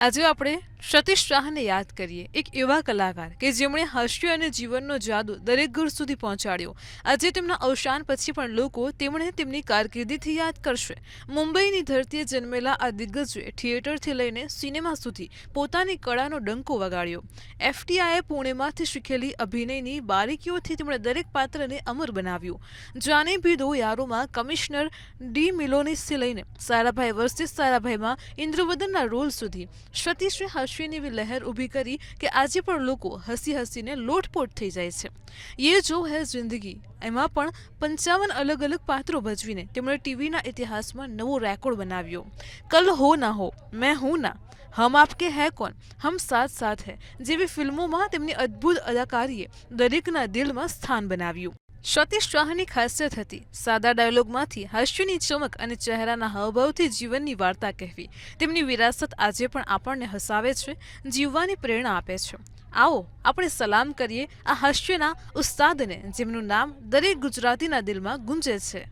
આજે આપણે સતીશ શાહને યાદ કરીએ, એક એવા કલાકાર કે જેમણે હાસ્ય અને જીવનનો જાદુ દરેક ઘર સુધી પહોંચાડ્યો. આજે તેમના અવસાન પછી પણ લોકો તેમણે તેમની કારકિર્દીથી યાદ કરશે. મુંબઈની ધરતીએ જન્મેલા આ દિગ્ગજે થિયેટરથી લઈને સિનેમા સુધી પોતાની કળાનો ડંકો વગાડ્યો. એફટીઆઈએ પુણેમાંથી શીખેલી અભિનયની બારીકીઓથી તેમણે દરેક પાત્રને અમર બનાવ્યું. જાને ભી દો યારોમાં કમિશનર ડી મિલોનિસથી લઈને સારાભાઈ વર્સિસ સારાભાઈમાં ઇન્દ્રવદનના રોલ સુધી સતીશે હાસ્યની એવી લહેર ઊભી કરી કે આજે પણ લોકો હસી હસીને લોટપોટ થઈ જાય છે. યે જો હૈ જિંદગી એમાં પણ 55 અલગ અલગ પાત્રો ભજવીને તેમણે ટીવીના ઇતિહાસમાં નવો રેકોર્ડ બનાવ્યો. કલ હો ના હો, મેં હું ના, હમ આપકે હૈ કોન, હમ સાથ સાથ હૈ જેવી ફિલ્મોમાં તેમની અદ્ભુત અદાકારીએ દરેકના દિલમાં સ્થાન બનાવ્યું. સતીશ શાહની ખાસિયત હતી સાદા ડાયલોગમાંથી હાસ્યની ચમક અને ચહેરાના હાવભાવથી જીવનની વાર્તા કહેવી. તેમની વિરાસત આજે પણ આપણને હસાવે છે, જીવવાની પ્રેરણા આપે છે. આવો આપણે સલામ કરીએ આ હાસ્યના ઉસ્તાદને, જેમનું નામ દરેક ગુજરાતીના દિલમાં ગુંજે છે.